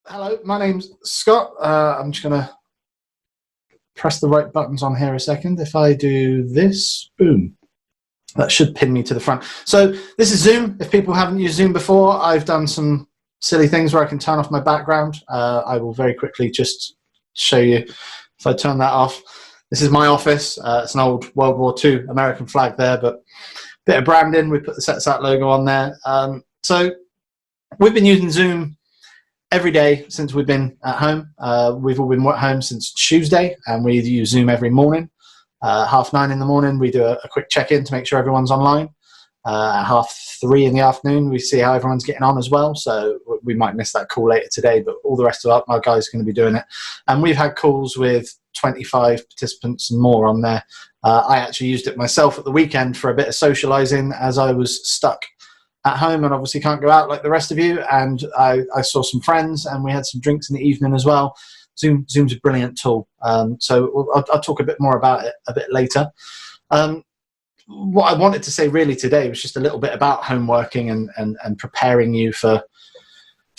Hello, my name's Scott. I'm just going to press the right buttons on here a second. If I do this, boom, that should pin me to the front. So this is Zoom. If people haven't used Zoom before, I've done some silly things where I can turn off my background. I will very quickly just show you if I turn that off. This is my office. It's an old World War II American flag there, but a bit of branding. We put the CETSAT logo on there. So we've been using Zoom every day since we've been at home. We've all been at home since Tuesday, and we use Zoom every morning. 9:30 in the morning, we do a quick check-in to make sure everyone's online. At 3:30 in the afternoon, we see how everyone's getting on as well. So we might miss that call later today, but all the rest of our guys are going to be doing it. And we've had calls with 25 participants and more on there. I actually used it myself at the weekend for a bit of socializing as I was stuck at home and obviously can't go out like the rest of you. And I saw some friends and we had some drinks in the evening as well. Zoom's a brilliant tool. So I'll talk a bit more about it a bit later. What I wanted to say really today was just a little bit about home working and preparing you for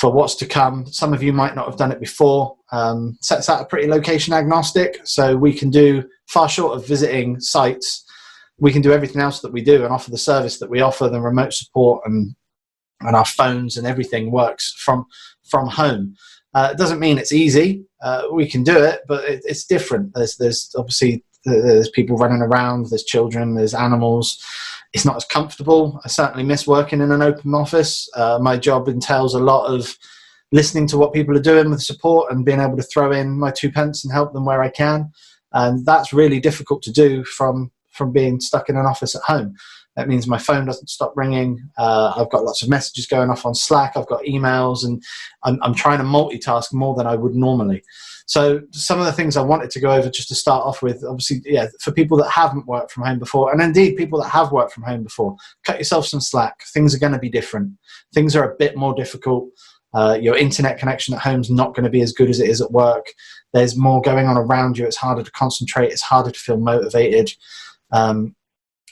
what's to come. Some of you might not have done it before. CETSAT are pretty location agnostic, so we can do far short of visiting sites. We can do everything else that we do and offer the service that we offer, the remote support and our phones and everything works from home. It doesn't mean it's easy. We can do it, but it's different. There's obviously there's people running around, there's children, there's animals. It's not as comfortable. I certainly miss working in an open office. My job entails a lot of listening to what people are doing with support and being able to throw in my 2 pence and help them where I can. And that's really difficult to do from being stuck in an office at home. That means my phone doesn't stop ringing. I've got lots of messages going off on Slack. I've got emails, and I'm trying to multitask more than I would normally. So some of the things I wanted to go over just to start off with, obviously, yeah, for people that haven't worked from home before, and indeed people that have worked from home before, cut yourself some slack. Things are going to be different. Things are a bit more difficult. Your internet connection at home is not going to be as good as it is at work. There's more going on around you. It's harder to concentrate. It's harder to feel motivated.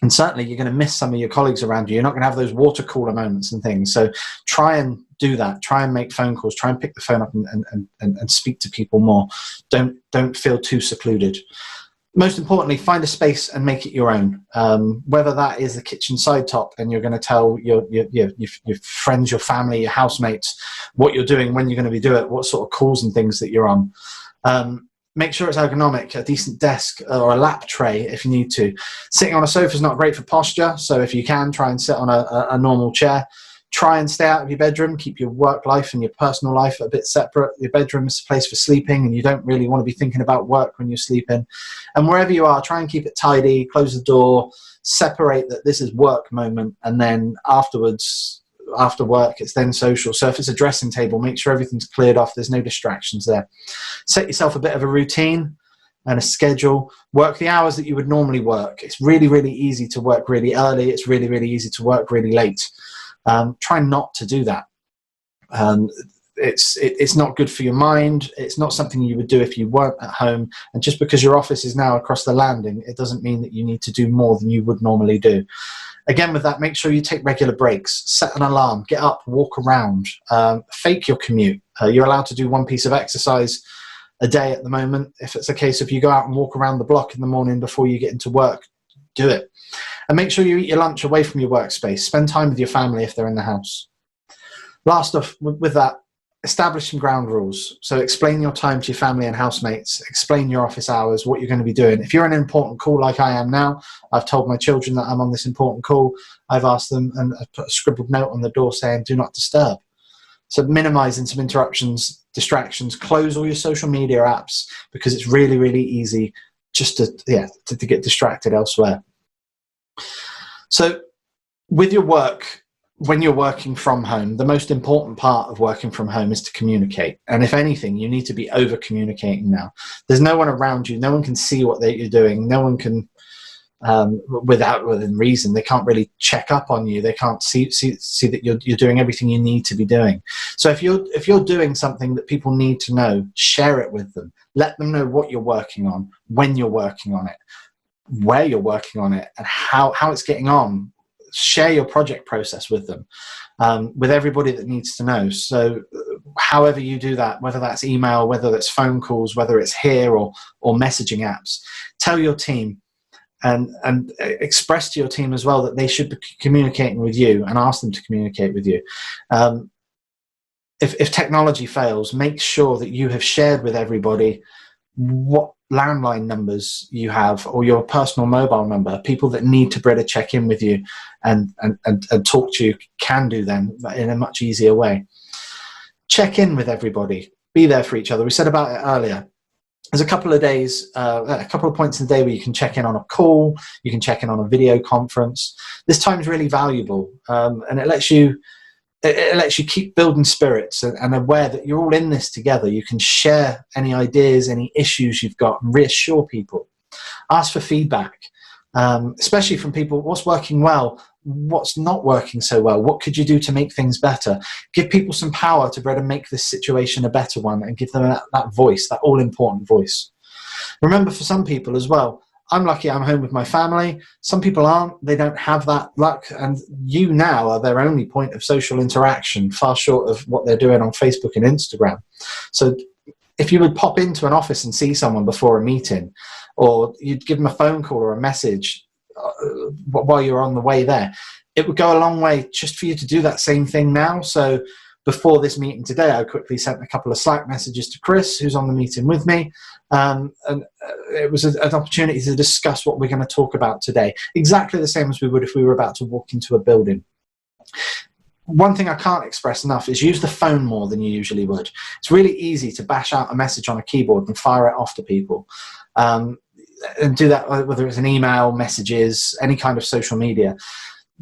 And certainly you're going to miss some of your colleagues around you. You're not going to have those water cooler moments and things. So try and do that. Try and make phone calls. Try and pick the phone up and speak to people more. Don't feel too secluded. Most importantly, find a space and make it your own. Whether that is the kitchen side top and you're going to tell your friends, your family, your housemates what you're doing, when you're going to be doing it, what sort of calls and things that you're on. Make sure it's ergonomic, a decent desk or a lap tray if you need to. Sitting on a sofa is not great for posture, so if you can, try and sit on a normal chair. Try and stay out of your bedroom. Keep your work life and your personal life a bit separate. Your bedroom is a place for sleeping, and you don't really want to be thinking about work when you're sleeping. And wherever you are, try and keep it tidy, close the door, separate that this is work moment, and then afterwards, after work, it's then social. So if it's a dressing table, make sure everything's cleared off. There's no distractions there. Set yourself a bit of a routine and a schedule. Work the hours that you would normally work. It's really, really easy to work really early. It's really, really easy to work really late. Try not to do that. It's not good for your mind. It's not something you would do if you weren't at home. And just because your office is now across the landing, it doesn't mean that you need to do more than you would normally do. Again, with that, make sure you take regular breaks, set an alarm, get up, walk around, fake your commute. You're allowed to do one piece of exercise a day at the moment. If it's a case of you go out and walk around the block in the morning before you get into work, do it. And make sure you eat your lunch away from your workspace. Spend time with your family if they're in the house. Last off, with that, establish some ground rules. So explain your time to your family and housemates. Explain your office hours, what you're going to be doing. If you're on an important call like I am now, I've told my children that I'm on this important call. I've asked them and I've put a scribbled note on the door saying, do not disturb. So minimizing some interruptions, distractions, close all your social media apps because it's really, really easy just to get distracted elsewhere. So with your work, when you're working from home, the most important part of working from home is to communicate. And if anything, you need to be over communicating now. There's no one around you. No one can see what you're doing. No one can, within reason, they can't really check up on you. They can't see that you're doing everything you need to be doing. So if you're doing something that people need to know, share it with them. Let them know what you're working on, when you're working on it, where you're working on it, and how it's getting on. Share your project process with them, with everybody that needs to know. So however you do that, whether that's email, whether that's phone calls, whether it's here or messaging apps, tell your team and express to your team as well that they should be communicating with you, and ask them to communicate with you. If technology fails, make sure that you have shared with everybody what landline numbers you have, or your personal mobile number. People that need to be able to check in with you and talk to you can do them in a much easier way. Check in with everybody. Be there for each other. We said about it earlier. There's a couple of days, a couple of points in the day where you can check in on a call, you can check in on a video conference. This time is really valuable, and it lets you keep building spirits and aware that you're all in this together. You can share any ideas, any issues you've got, and reassure people. Ask for feedback, especially from people. What's working well? What's not working so well? What could you do to make things better? Give people some power to be able to make this situation a better one, and give them that voice, that all-important voice. Remember, for some people as well, I'm lucky I'm home with my family. Some people aren't. They don't have that luck. And you now are their only point of social interaction, far short of what they're doing on Facebook and Instagram. So if you would pop into an office and see someone before a meeting, or you'd give them a phone call or a message while you're on the way there, it would go a long way just for you to do that same thing now. So before this meeting today, I quickly sent a couple of Slack messages to Chris, who's on the meeting with me, and it was an opportunity to discuss what we're going to talk about today, exactly the same as we would if we were about to walk into a building. One thing I can't express enough is use the phone more than you usually would. It's really easy to bash out a message on a keyboard and fire it off to people, and do that whether it's an email, messages, any kind of social media.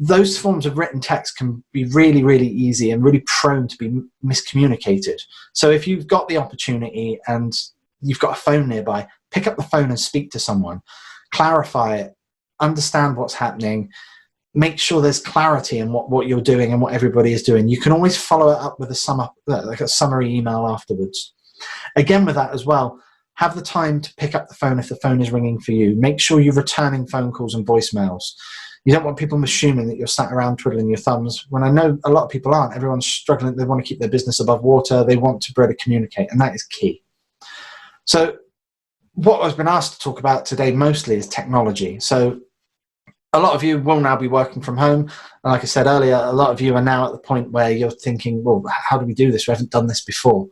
Those forms of written text can be really, really easy and really prone to be miscommunicated. So if you've got the opportunity and you've got a phone nearby, pick up the phone and speak to someone. Clarify it. Understand what's happening. Make sure there's clarity in what you're doing and what everybody is doing. You can always follow it up with a summary email afterwards. Again, with that as well, have the time to pick up the phone if the phone is ringing for you. Make sure you're returning phone calls and voicemails. You don't want people assuming that you're sat around twiddling your thumbs, when I know a lot of people aren't. Everyone's struggling. They want to keep their business above water. They want to be able to communicate, and that is key. So what I've been asked to talk about today mostly is technology. So a lot of you will now be working from home. And like I said earlier, a lot of you are now at the point where you're thinking, well, how do we do this? We haven't done this before.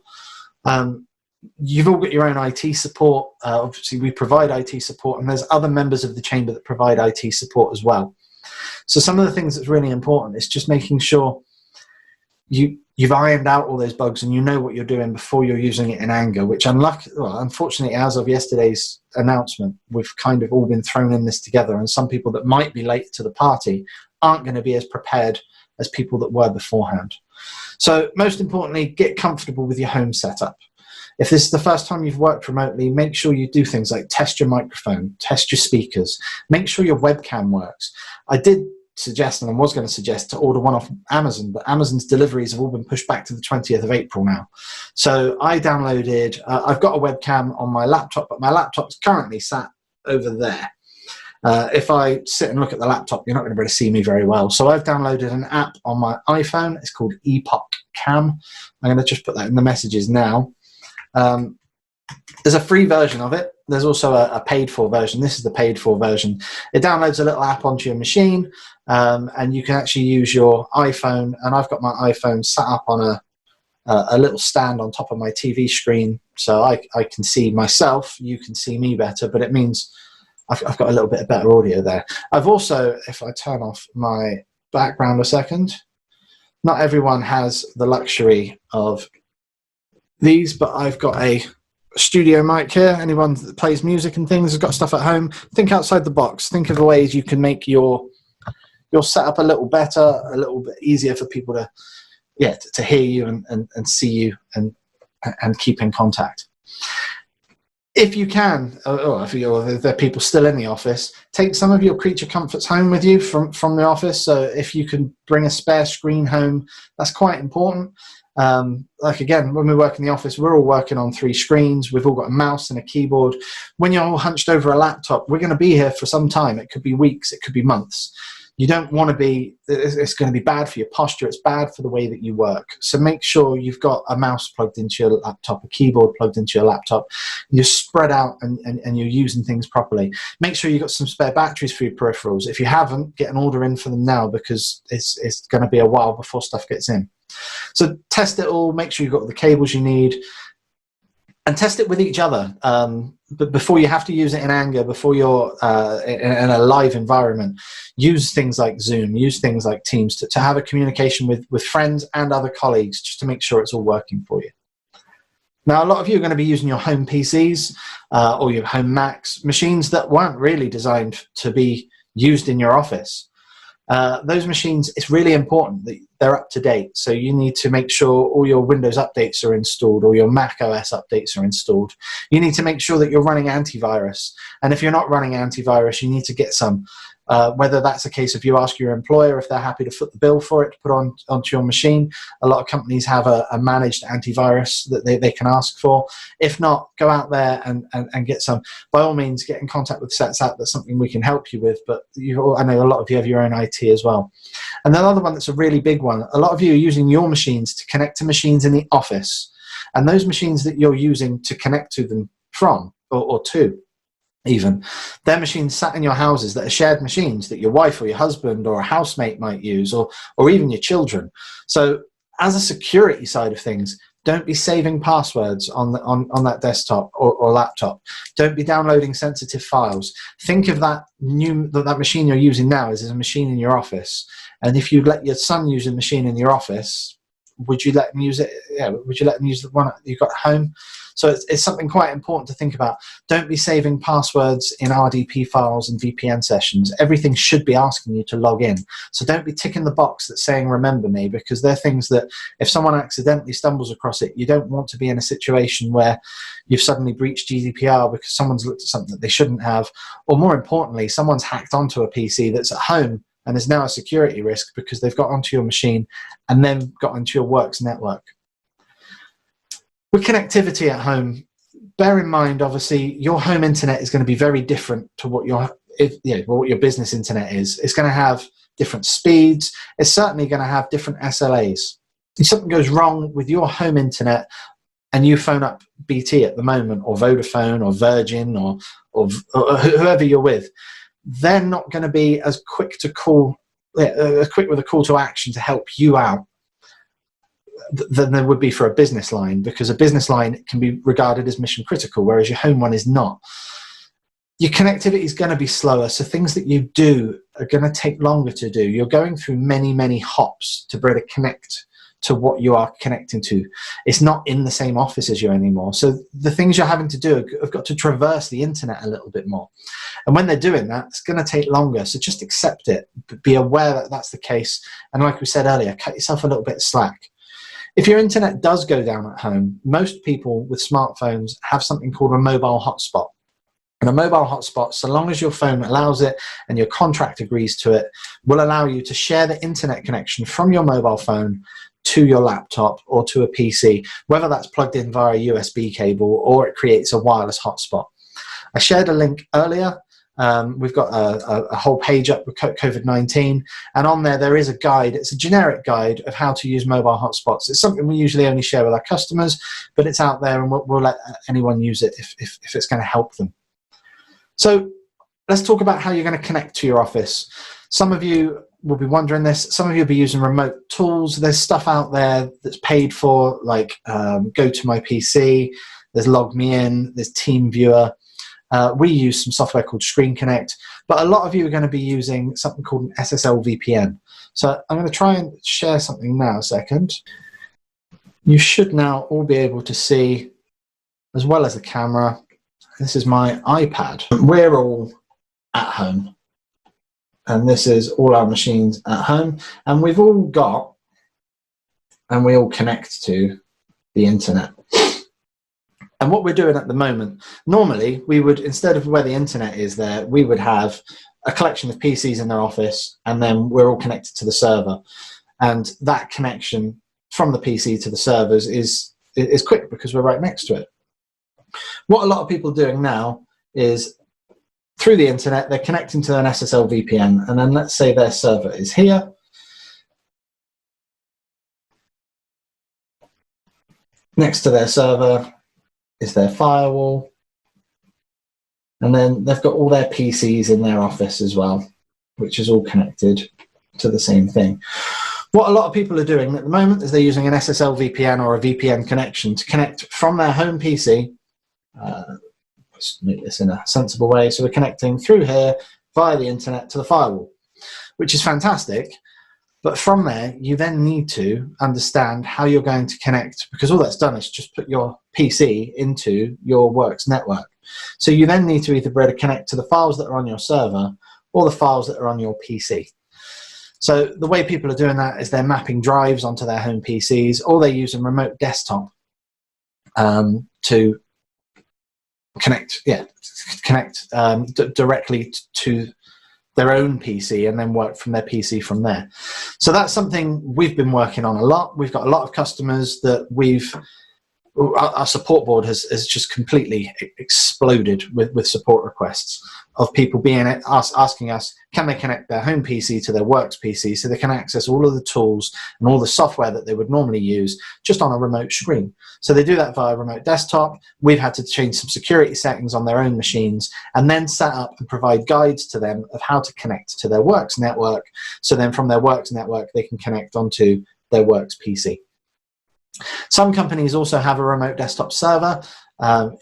You've all got your own IT support. Obviously, we provide IT support, and there's other members of the chamber that provide IT support as well. So some of the things that's really important is just making sure you've ironed out all those bugs and you know what you're doing before you're using it in anger, which unfortunately, as of yesterday's announcement, we've kind of all been thrown in this together, and some people that might be late to the party aren't going to be as prepared as people that were beforehand. So most importantly, get comfortable with your home setup. If this is the first time you've worked remotely, make sure you do things like test your microphone, test your speakers, make sure your webcam works. I did suggest, and I was going to suggest, to order one off Amazon, but Amazon's deliveries have all been pushed back to the 20th of April now. So I downloaded, I've got a webcam on my laptop, but my laptop's currently sat over there. If I sit and look at the laptop, you're not going to be able to see me very well. So I've downloaded an app on my iPhone. It's called Epoch Cam. I'm going to just put that in the messages now. There's a free version of it. There's also a paid-for version. This is the paid-for version. It downloads a little app onto your machine, and you can actually use your iPhone. And I've got my iPhone sat up on a little stand on top of my TV screen, so I can see myself. You can see me better, but it means I've got a little bit of better audio there. I've also, if I turn off my background a second, not everyone has the luxury of these, but I've got a studio mic here. Anyone that plays music and things has got stuff at home. Think outside the box. Think of the ways you can make your setup a little better, a little bit easier for people to hear you and see you and keep in contact. If you can, or if there are people still in the office, take some of your creature comforts home with you from the office. So if you can bring a spare screen home, that's quite important. Like again, when we work in the office, we're all working on 3 screens. We've all got a mouse and a keyboard. When you're all hunched over a laptop, we're going to be here for some time. It could be weeks, it could be months. You don't want to be, it's going to be bad for your posture, it's bad for the way that you work. So make sure you've got a mouse plugged into your laptop, a keyboard plugged into your laptop, you're spread out and you're using things properly. Make sure you've got some spare batteries for your peripherals. If you haven't, get an order in for them now, because it's going to be a while before stuff gets in. So test it all, make sure you've got the cables you need, and test it with each other. But before you have to use it in anger, before you're in a live environment, use things like Zoom, use things like Teams to have a communication with friends and other colleagues, just to make sure it's all working for you. Now, a lot of you are going to be using your home PCs or your home Macs, machines that weren't really designed to be used in your office. Those machines, it's really important that they're up to date. So you need to make sure all your Windows updates are installed, or your Mac OS updates are installed. You need to make sure that you're running antivirus. And if you're not running antivirus, you need to get some. Whether that's a case of you ask your employer if they're happy to foot the bill for it to put onto your machine. A lot of companies have a managed antivirus that they can ask for. If not, go out there and get some. By all means, get in contact with CETSAT. That's something we can help you with, but I know a lot of you have your own IT as well. And another one that's a really big one, a lot of you are using your machines to connect to machines in the office. And those machines that you're using to connect to them from, or to, even, they're machines sat in your houses that are shared machines that your wife or your husband or a housemate might use, or even your children. So as a security side of things, don't be saving passwords on that desktop or laptop. Don't be downloading sensitive files. Think of that machine you're using now as a machine in your office. And if you let your son use a machine in your office, would you let him use it? Yeah, would you let him use the one you've got at home? So it's something quite important to think about. Don't be saving passwords in RDP files and VPN sessions. Everything should be asking you to log in. So don't be ticking the box that's saying remember me, because they're things that if someone accidentally stumbles across it, you don't want to be in a situation where you've suddenly breached GDPR because someone's looked at something that they shouldn't have, or more importantly, someone's hacked onto a PC that's at home and is now a security risk because they've got onto your machine and then got onto your work's network. With connectivity at home, bear in mind, obviously, your home internet is going to be very different to what your business internet is. It's going to have different speeds. It's certainly going to have different SLAs. If something goes wrong with your home internet and you phone up BT at the moment, or Vodafone, or Virgin, or whoever you're with, they're not going to be as quick with a call to action to help you out than there would be for a business line, because a business line can be regarded as mission critical, whereas your home one is not. Your connectivity is going to be slower, so things that you do are going to take longer to do. You're going through many, many hops to be able to connect to what you are connecting to. It's not in the same office as you anymore. So the things you're having to do have got to traverse the internet a little bit more. And when they're doing that, it's going to take longer. So just accept it. Be aware that that's the case. And like we said earlier, cut yourself a little bit of slack. If your internet does go down at home, most people with smartphones have something called a mobile hotspot. And a mobile hotspot, so long as your phone allows it and your contract agrees to it, will allow you to share the internet connection from your mobile phone to your laptop or to a PC, whether that's plugged in via a USB cable or it creates a wireless hotspot. I shared a link earlier. We've got a whole page up with COVID-19, and on there is a guide. It's a generic guide of how to use mobile hotspots. It's something we usually only share with our customers, but it's out there, and we'll let anyone use it if it's going to help them. So let's talk about how you're going to connect to your office. Some of you will be wondering this. Some of you will be using remote tools. There's stuff out there that's paid for, like Go to My PC. There's Log Me In. There's TeamViewer. We use some software called Screen Connect, but a lot of you are going to be using something called an SSL VPN. So I'm going to try and share something now a second. You should now all be able to see, as well as the camera, this is my iPad. We're all at home, and this is all our machines at home, and we've all got, and we all connect to the internet. And what we're doing at the moment, normally we would, instead of where the internet is there, we would have a collection of PCs in their office, and then we're all connected to the server. And that connection from the PC to the servers is quick because we're right next to it. What a lot of people are doing now is through the internet, they're connecting to an SSL VPN, and then let's say their server is here. Next to their server is their firewall. And then they've got all their PCs in their office as well, which is all connected to the same thing. What a lot of people are doing at the moment is they're using an SSL VPN or a VPN connection to connect from their home PC. Let's make this in a sensible way. So we're connecting through here via the internet to the firewall, which is fantastic. But from there, you then need to understand how you're going to connect, because all that's done is just put your PC into your works network. So you then need to either be able to connect to the files that are on your server or the files that are on your PC. So the way people are doing that is they're mapping drives onto their home PCs, or they use a remote desktop to connect directly to their own PC and then work from their PC from there. So that's something we've been working on a lot. We've got a lot of customers that our support board has just completely exploded with support requests of people asking us, can they connect their home PC to their works PC so they can access all of the tools and all the software that they would normally use just on a remote screen. So they do that via remote desktop. We've had to change some security settings on their own machines and then set up and provide guides to them of how to connect to their works network. So then from their works network, they can connect onto their works PC. Some companies also have a remote desktop server.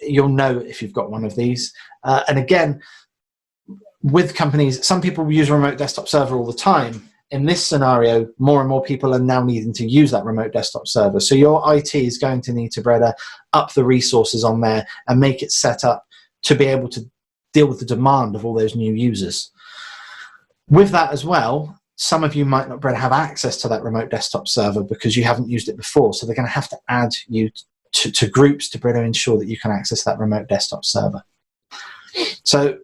You'll know if you've got one of these. And again, with companies, some people use a remote desktop server all the time. In this scenario, more and more people are now needing to use that remote desktop server. So your IT is going to need to better up the resources on there and make it set up to be able to deal with the demand of all those new users. With that as well, some of you might not be able to have access to that remote desktop server because you haven't used it before. So they're going to have to add you to groups to be able to ensure that you can access that remote desktop server. So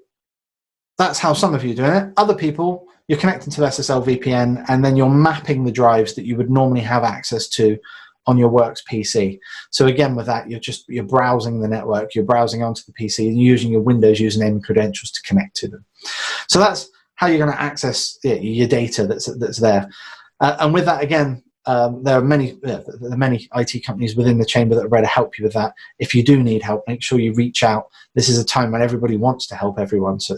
that's how some of you are doing it. Other people, you're connecting to SSL VPN and then you're mapping the drives that you would normally have access to on your works PC. So again, with that, you're browsing the network, you're browsing onto the PC and using your Windows username and credentials to connect to them. So that's how you're going to access your data that's there. And with that, again, there are many IT companies within the chamber that are ready to help you with that. If you do need help, make sure you reach out. This is a time when everybody wants to help everyone, so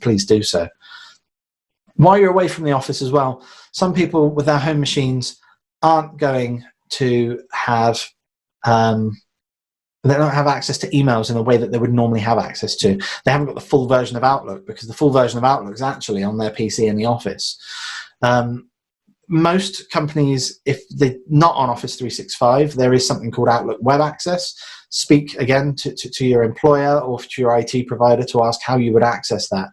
please do so. While you're away from the office as well, some people with their home machines aren't going to have they don't have access to emails in a way that they would normally have access to. They haven't got the full version of Outlook because the full version of Outlook is actually on their PC in the office. Most companies, if they're not on Office 365, there is something called Outlook Web Access. Speak again to your employer or to your IT provider to ask how you would access that.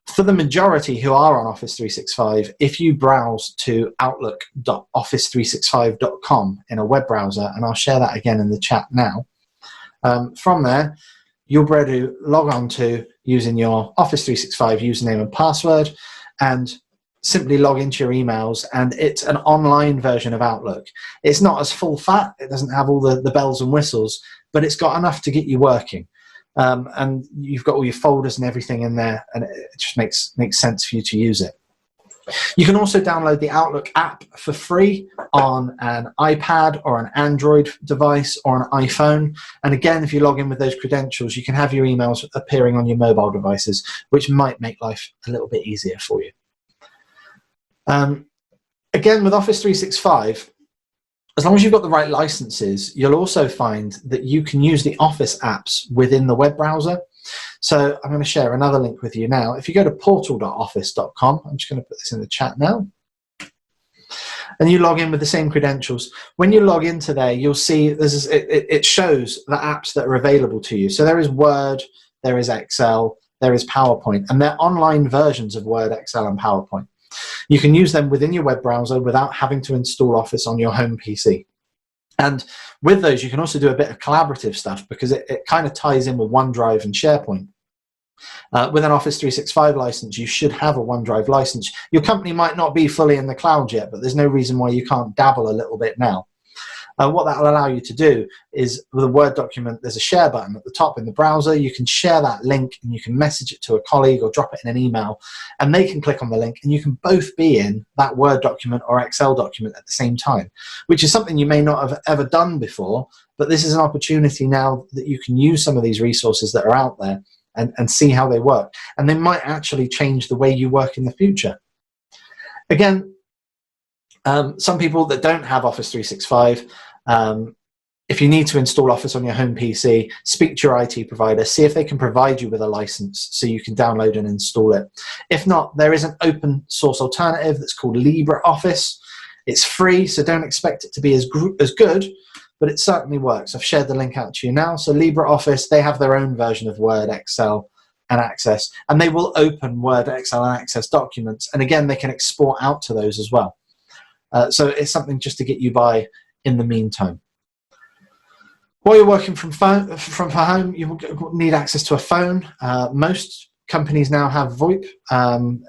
For the majority who are on Office 365, if you browse to outlook.office365.com in a web browser, and I'll share that again in the chat now, from there, you'll be able to log on to using your Office 365 username and password and simply log into your emails, and it's an online version of Outlook. It's not as full fat, it doesn't have all the bells and whistles, but it's got enough to get you working. And you've got all your folders and everything in there, and it just makes sense for you to use it. You can also download the Outlook app for free on an iPad or an Android device or an iPhone. And again, if you log in with those credentials, you can have your emails appearing on your mobile devices, which might make life a little bit easier for you. Again, with Office 365, as long as you've got the right licenses, you'll also find that you can use the Office apps within the web browser. So I'm going to share another link with you now. If you go to portal.office.com, I'm just going to put this in the chat now, and you log in with the same credentials. When you log into there, you'll see it shows the apps that are available to you. So there is Word, there is Excel, there is PowerPoint, and they're online versions of Word, Excel, and PowerPoint. You can use them within your web browser without having to install Office on your home PC. And with those, you can also do a bit of collaborative stuff because it kind of ties in with OneDrive and SharePoint. With an Office 365 license, you should have a OneDrive license. Your company might not be fully in the cloud yet, but there's no reason why you can't dabble a little bit now. What that will allow you to do is, with a Word document, there's a share button at the top in the browser. You can share that link and you can message it to a colleague or drop it in an email, and they can click on the link, and you can both be in that Word document or Excel document at the same time, which is something you may not have ever done before, but this is an opportunity now that you can use some of these resources that are out there and see how they work. And they might actually change the way you work in the future. Again, some people that don't have Office 365, if you need to install Office on your home PC, speak to your IT provider, see if they can provide you with a license so you can download and install it. If not, there is an open source alternative that's called LibreOffice. It's free, so don't expect it to be as good, but it certainly works. I've shared the link out to you now. So LibreOffice, they have their own version of Word, Excel, and Access, and they will open Word, Excel, and Access documents. And again, they can export out to those as well. So it's something just to get you by in the meantime. While you're working from home, you will need access to a phone. Most companies now have VoIP.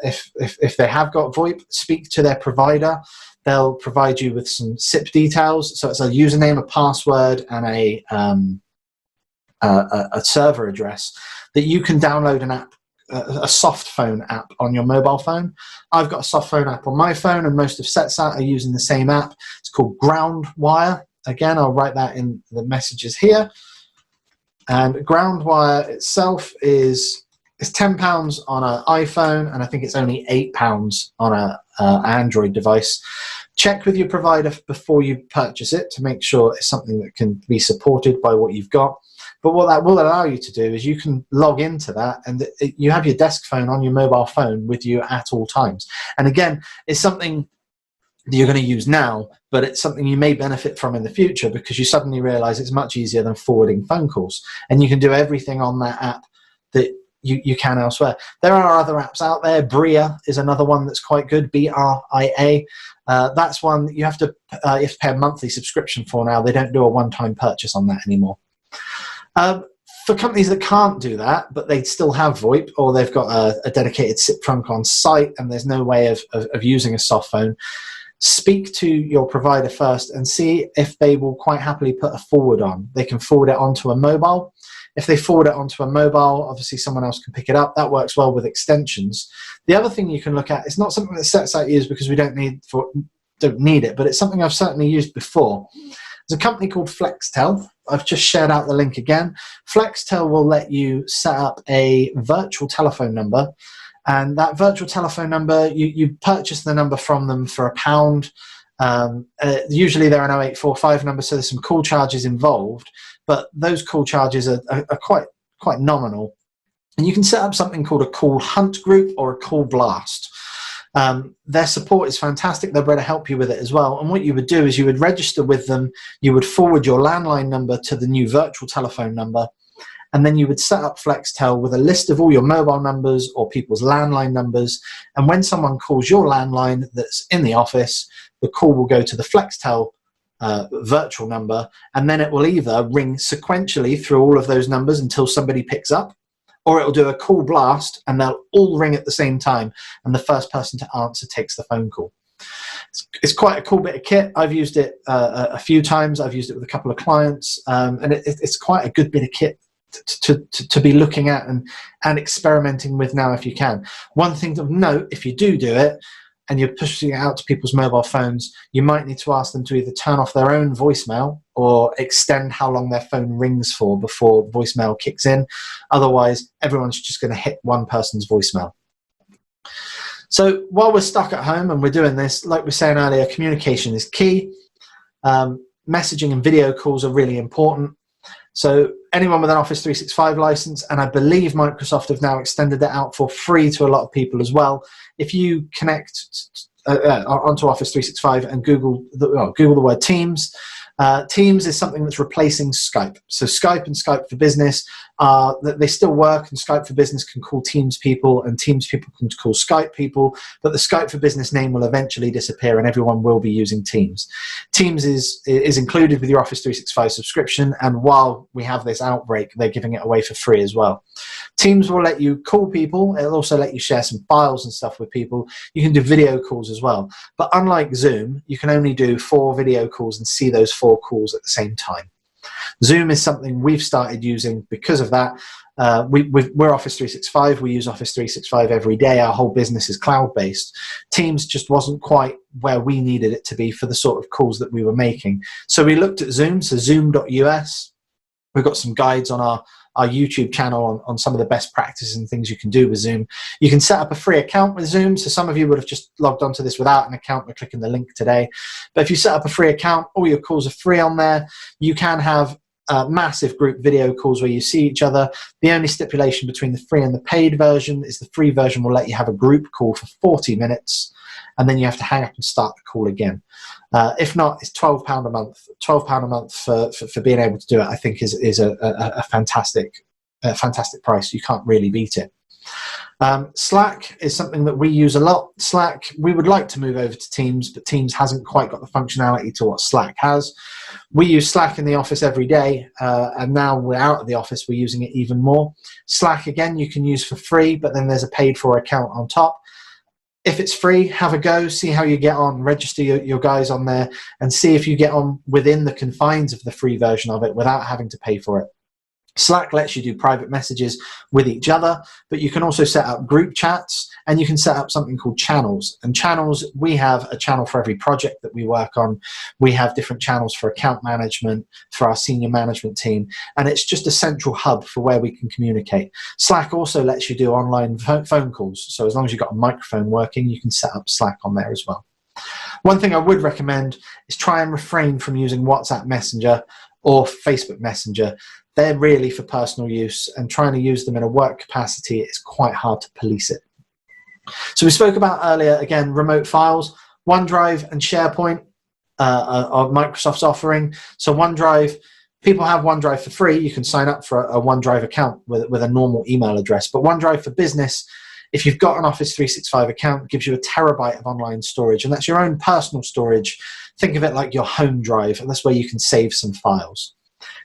If they have got VoIP, speak to their provider. They'll provide you with some SIP details. So it's a username, a password, and a server address that you can download an app, a soft phone app on your mobile phone. I've got a soft phone app on my phone, and most of CETSAT are using the same app. It's called Groundwire. Again, I'll write that in the messages here. And Groundwire itself is £10 on an iPhone, and I think it's only £8 on an Android device. Check with your provider before you purchase it to make sure it's something that can be supported by what you've got. But what that will allow you to do is you can log into that, and you have your desk phone on your mobile phone with you at all times. And again, it's something that you're going to use now, but it's something you may benefit from in the future because you suddenly realize it's much easier than forwarding phone calls. And you can do everything on that app that you can elsewhere. There are other apps out there. Bria is another one that's quite good, BRIA. That's one that you have to pay a monthly subscription for now. They don't do a one-time purchase on that anymore. For companies that can't do that, but they still have VoIP, or they've got a dedicated SIP trunk on site and there's no way of using a soft phone, speak to your provider first and see if they will quite happily put a forward on. They can forward it onto a mobile. If they forward it onto a mobile, obviously someone else can pick it up. That works well with extensions. The other thing you can look at, it's not something that CETSAT use because we don't need it, but it's something I've certainly used before. There's a company called Flextel. I've just shared out the link again. Flextel will let you set up a virtual telephone number, and that virtual telephone number, you purchase the number from them for £1. Usually they're an 0845 number, so there's some call charges involved, but those call charges are quite nominal. And you can set up something called a call hunt group or a call blast. Their support is fantastic. They'll be able to help you with it as well. And what you would do is you would register with them, you would forward your landline number to the new virtual telephone number, and then you would set up Flextel with a list of all your mobile numbers or people's landline numbers. And when someone calls your landline that's in the office, the call will go to the Flextel virtual number, and then it will either ring sequentially through all of those numbers until somebody picks up, or it'll do a call blast and they'll all ring at the same time, and the first person to answer takes the phone call. It's quite a cool bit of kit. I've used it a few times. I've used it with a couple of clients, and it's quite a good bit of kit to be looking at and experimenting with now if you can. One thing to note, if you do it and you're pushing it out to people's mobile phones, you might need to ask them to either turn off their own voicemail or extend how long their phone rings for before voicemail kicks in. Otherwise, everyone's just going to hit one person's voicemail. So while we're stuck at home and we're doing this, like we were saying earlier, communication is key. Messaging and video calls are really important. So anyone with an Office 365 license, and I believe Microsoft have now extended it out for free to a lot of people as well. If you connect onto Office 365 and Google the word Teams, Teams is something that's replacing Skype. So Skype and Skype for Business that they still work, and Skype for Business can call Teams people, and Teams people can call Skype people, but the Skype for Business name will eventually disappear and everyone will be using Teams. Teams is included with your Office 365 subscription, and while we have this outbreak, they're giving it away for free as well. Teams will let you call people. It'll also let you share some files and stuff with people. You can do video calls as well. But unlike Zoom, you can only do 4 video calls and see those 4 calls at the same time. Zoom is something we've started using because of that. We're Office 365. We use Office 365 every day. Our whole business is cloud-based. Teams just wasn't quite where we needed it to be for the sort of calls that we were making. So we looked at Zoom, so zoom.us. We've got some guides on our YouTube channel on some of the best practices and things you can do with Zoom. You can set up a free account with Zoom. So some of you would have just logged onto this without an account by clicking the link today. But if you set up a free account, all your calls are free on there. You can have massive group video calls where you see each other. The only stipulation between the free and the paid version is the free version will let you have a group call for 40 minutes, and then you have to hang up and start the call again. If not, it's £12 a month. £12 a month for being able to do it, I think, is a fantastic price. You can't really beat it. Slack is something that we use a lot. Slack, we would like to move over to Teams, but Teams hasn't quite got the functionality to what Slack has. We use Slack in the office every day, and now we're out of the office, we're using it even more. Slack, again, you can use for free, but then there's a paid-for account on top. If it's free, have a go, see how you get on, register your guys on there, and see if you get on within the confines of the free version of it without having to pay for it. Slack lets you do private messages with each other, but you can also set up group chats, and you can set up something called channels. And channels, we have a channel for every project that we work on. We have different channels for account management, for our senior management team, and it's just a central hub for where we can communicate. Slack also lets you do online phone calls, so as long as you've got a microphone working, you can set up Slack on there as well. One thing I would recommend is try and refrain from using WhatsApp Messenger or Facebook Messenger. They're really for personal use, and trying to use them in a work capacity is quite hard to police it. So we spoke about earlier, again, remote files. OneDrive and SharePoint are Microsoft's offering. So OneDrive, people have OneDrive for free. You can sign up for a OneDrive account with a normal email address. But OneDrive for Business, if you've got an Office 365 account, gives you a terabyte of online storage, and that's your own personal storage. Think of it like your home drive, and that's where you can save some files.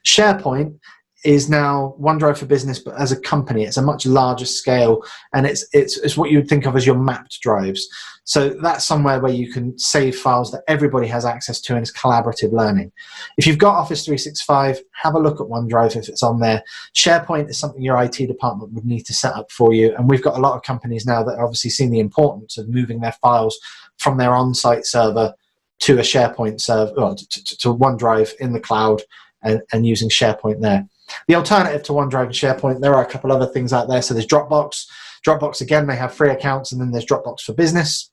SharePoint is now OneDrive for Business, but as a company, it's a much larger scale, and it's what you would think of as your mapped drives. So that's somewhere where you can save files that everybody has access to, and it's collaborative learning. If you've got Office 365, have a look at OneDrive if it's on there. SharePoint is something your IT department would need to set up for you, and we've got a lot of companies now that are obviously seeing the importance of moving their files from their on-site server to a SharePoint server, or to OneDrive in the cloud, and using SharePoint there. The alternative to OneDrive and SharePoint, there are a couple other things out there. So there's Dropbox. Dropbox, again, they have free accounts, and then there's Dropbox for Business.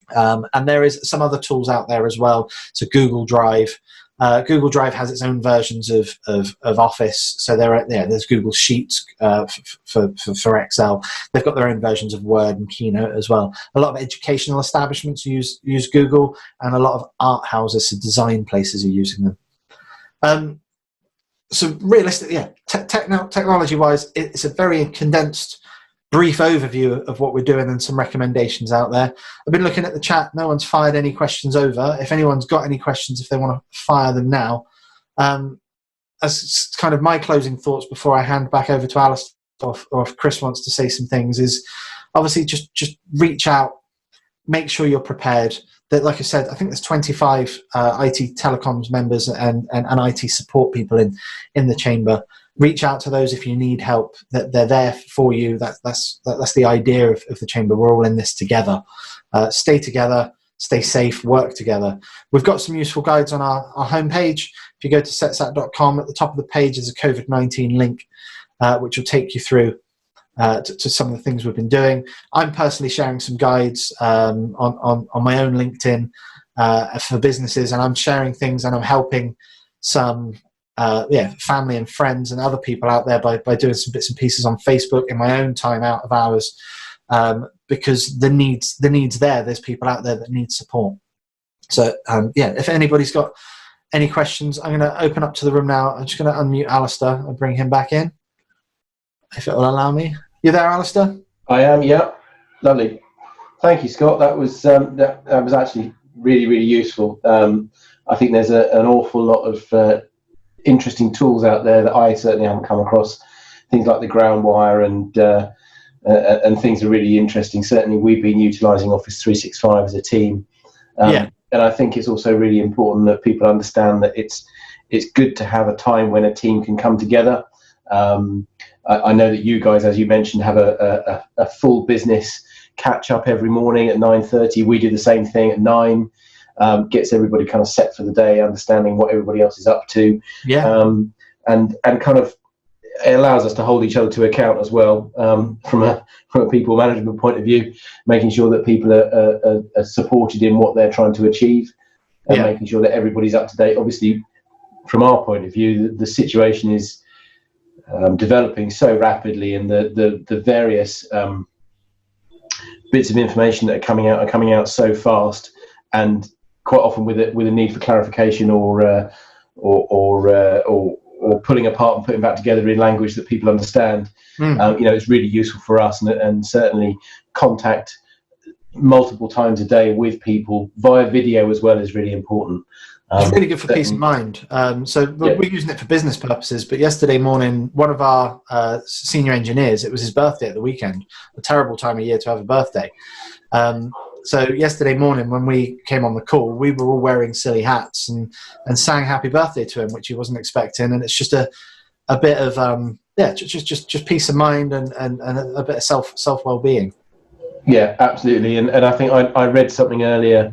And there is some other tools out there as well. So Google Drive. Google Drive has its own versions of Office. So there's Google Sheets for Excel. They've got their own versions of Word and Keynote as well. A lot of educational establishments use Google, and a lot of art houses, so design places, are using them. So realistically, yeah, technology-wise, it's a very condensed, brief overview of what we're doing and some recommendations out there. I've been looking at the chat. No one's fired any questions over. If anyone's got any questions, if they want to fire them now. As kind of my closing thoughts before I hand back over to Alistair, or if Chris wants to say some things, is obviously just reach out, make sure you're prepared. That, like I said, I think there's 25 IT telecoms members and IT support people in the chamber. Reach out to those if you need help. That they're there for you. That's the idea of the chamber. We're all in this together. Stay together, stay safe, work together. We've got some useful guides on our homepage. If you go to CETSAT.com, at the top of the page is a COVID-19 link, which will take you through to some of the things we've been doing. I'm personally sharing some guides on my own LinkedIn for businesses, and I'm sharing things, and I'm helping some family and friends and other people out there by doing some bits and pieces on Facebook in my own time out of hours, because the needs there. There's people out there that need support. So if anybody's got any questions, I'm going to open up to the room now. I'm just going to unmute Alistair and bring him back in. if it will allow me. You there, Alistair? I am, yeah. Lovely. Thank you, Scott. That was actually really, really useful. I think there's an awful lot of interesting tools out there that I certainly haven't come across. Things like the ground wire and things are really interesting. Certainly, we've been utilising Office 365 as a team. And I think it's also really important that people understand that it's good to have a time when a team can come together. I know that you guys, as you mentioned, have a full business catch up every morning at 9:30. We do the same thing at 9. Gets everybody kind of set for the day, understanding what everybody else is up to. And kind of it allows us to hold each other to account as well, from a people management point of view, making sure that people are supported in what they're trying to achieve, and making sure that everybody's up to date. Obviously, from our point of view, the situation is developing so rapidly, and the various bits of information that are coming out so fast, and quite often with a need for clarification or pulling apart and putting back together in language that people understand. It's really useful for us, and certainly contact multiple times a day with people via video as well is really important. It's really good for peace of mind. We're using it for business purposes, but yesterday morning, one of our senior engineers, it was his birthday at the weekend, a terrible time of year to have a birthday. So yesterday morning when we came on the call, we were all wearing silly hats and sang happy birthday to him, which he wasn't expecting. And it's just a bit of, just peace of mind and a bit of self well-being. Yeah, absolutely. And I think I read something earlier,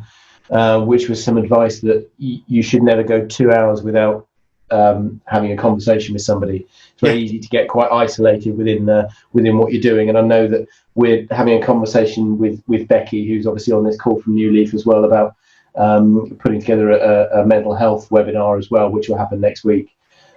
which was some advice that you should never go 2 hours without having a conversation with somebody. It's very easy to get quite isolated within what you're doing. And I know that we're having a conversation with Becky, who's obviously on this call from New Leaf as well, about putting together a mental health webinar as well, which will happen next week.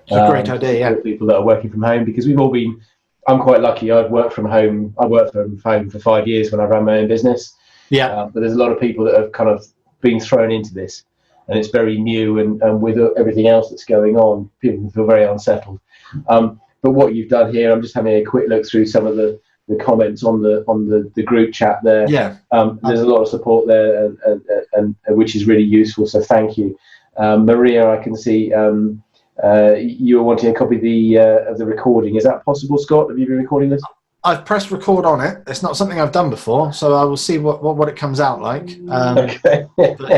It's a great idea, people that are working from home, because we've all been. I'm quite lucky. I've worked from home. I worked from home for 5 years when I ran my own business. But there's a lot of people that have kind of been thrown into this, and it's very new, and with everything else that's going on, people can feel very unsettled. But what you've done here, I'm just having a quick look through some of the comments on the group chat there. There's a lot of support there, and which is really useful, so thank you. Maria, I can see you were wanting a copy of the recording. Is that possible, Scott? Have you been recording this? I've pressed record on it. It's not something I've done before, so I will see what it comes out like. Okay. But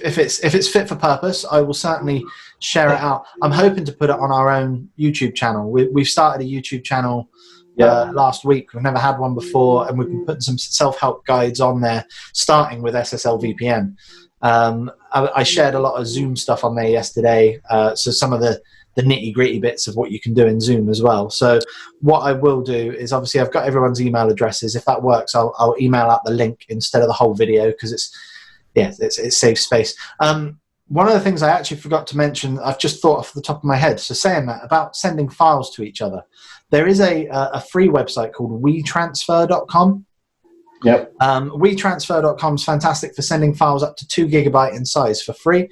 if it's fit for purpose, I will certainly share it out. I'm hoping to put it on our own YouTube channel. We've started a YouTube channel last week. We've never had one before, and we've been putting some self-help guides on there, starting with SSL VPN. I shared a lot of Zoom stuff on there yesterday, so some of the nitty-gritty bits of what you can do in Zoom as well. So what I will do is, obviously I've got everyone's email addresses. If that works, I'll email out the link instead of the whole video, because it saves space. One of the things I actually forgot to mention, I've just thought off the top of my head, so saying that about sending files to each other, there is a free website called WeTransfer.com. WeTransfer.com is fantastic for sending files up to 2 GB in size for free.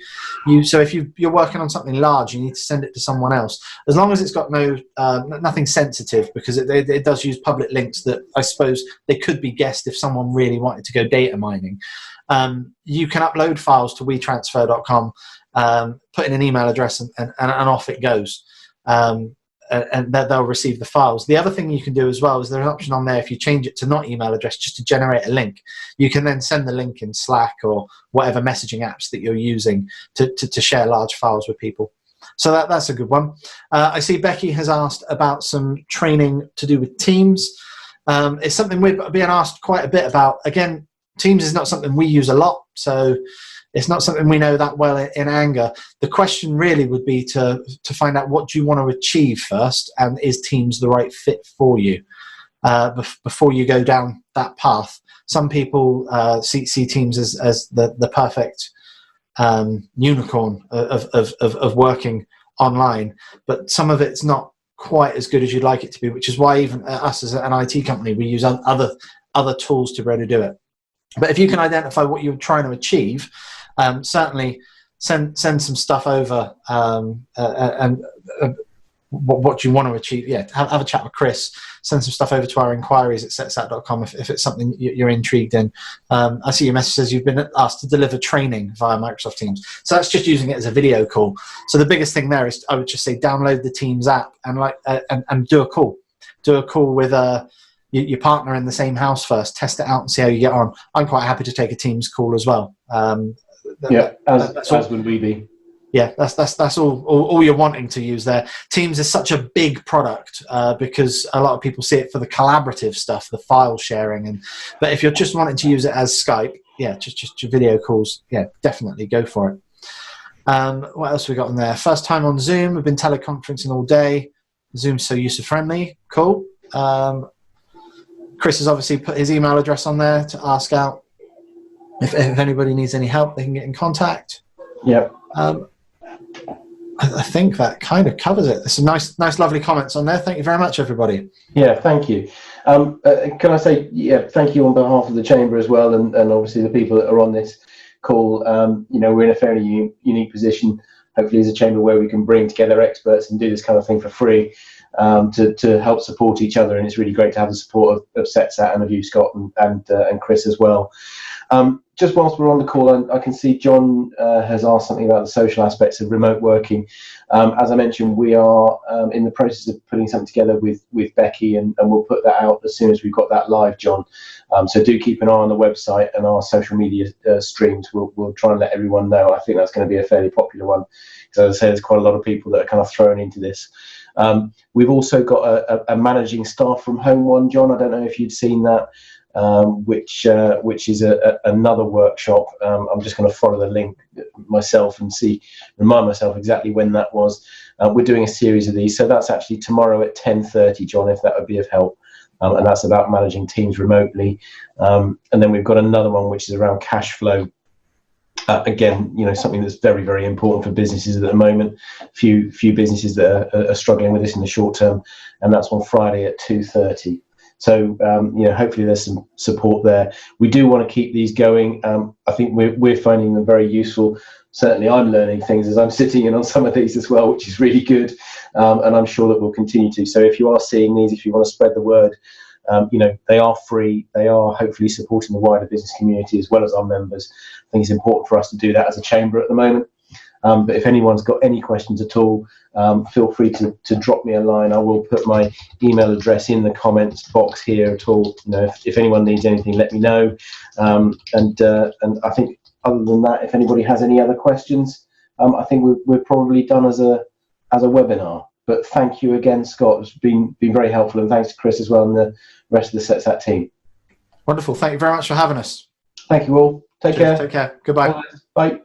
So if you're working on something large, you need to send it to someone else, as long as it's got nothing sensitive, because it does use public links that I suppose they could be guessed if someone really wanted to go data mining. You can upload files to WeTransfer.com, put in an email address, and off it goes. And they'll receive the files. The other thing you can do as well is there's an option on there, if you change it to not email address, just to generate a link. You can then send the link in Slack or whatever messaging apps that you're using to share large files with people. So that's a good one. I see Becky has asked about some training to do with Teams. It's something we're being asked quite a bit about. Again, Teams is not something we use a lot, so it's not something we know that well in anger. The question really would be to find out, what do you want to achieve first, and is Teams the right fit for you before you go down that path. Some people see Teams as the perfect unicorn of working online, but some of it's not quite as good as you'd like it to be, which is why even us as an IT company, we use other tools to be able to do it. But if you can identify what you're trying to achieve, certainly send some stuff over, and what do you want to achieve? Yeah, have a chat with Chris. Send some stuff over to our inquiries at CETSAT.com if it's something you're intrigued in. I see your message says you've been asked to deliver training via Microsoft Teams. So that's just using it as a video call. So the biggest thing there is, I would just say, download the Teams app and and do a call. Do a call with your partner in the same house first. Test it out and see how you get on. I'm quite happy to take a Teams call as well. As would we be. Yeah, that's all you're wanting to use there. Teams is such a big product because a lot of people see it for the collaborative stuff, the file sharing, but if you're just wanting to use it as Skype, yeah, just your video calls, yeah, definitely go for it. What else have we got on there? First time on Zoom. We've been teleconferencing all day. Zoom's so user friendly. Cool. Chris has obviously put his email address on there to ask out if anybody needs any help. They can get in contact. Yep. I think that kind of covers it. There's some nice, lovely comments on there. Thank you very much, everybody. Yeah, thank you. Can I say, thank you on behalf of the Chamber as well, and obviously the people that are on this call. We're in a fairly unique position, hopefully as a Chamber, where we can bring together experts and do this kind of thing for free to help support each other. And it's really great to have the support of CETSAT and of you, Scott, and Chris as well. Just whilst we're on the call, I can see John has asked something about the social aspects of remote working. As I mentioned, we are in the process of putting something together with Becky, and we'll put that out as soon as we've got that live, John. So do keep an eye on the website and our social media streams. We'll try and let everyone know. I think that's going to be a fairly popular one, because as I say, there's quite a lot of people that are kind of thrown into this. We've also got a managing staff from home one, John. I don't know if you'd seen that. Which is another workshop. I'm just going to follow the link myself and remind myself exactly when that was. We're doing a series of these, so that's actually tomorrow at 10:30, John, if that would be of help. And that's about managing teams remotely. And then we've got another one which is around cash flow. Again, something that's very, very important for businesses at the moment. Few businesses that are struggling with this in the short term, and that's on Friday at 2:30. So, hopefully there's some support there. We do want to keep these going. I think we're finding them very useful. Certainly I'm learning things as I'm sitting in on some of these as well, which is really good. And I'm sure that we'll continue to. So if you are seeing these, if you want to spread the word, they are free. They are hopefully supporting the wider business community as well as our members. I think it's important for us to do that as a chamber at the moment. But if anyone's got any questions at all, feel free to drop me a line. I will put my email address in the comments box here at all. If anyone needs anything, let me know. And I think other than that, if anybody has any other questions, I think we're probably done as a webinar. But thank you again, Scott. It's been very helpful, and thanks to Chris as well and the rest of the CETSAT team. Wonderful. Thank you very much for having us. Thank you all. Take care. Take care. Goodbye. Bye.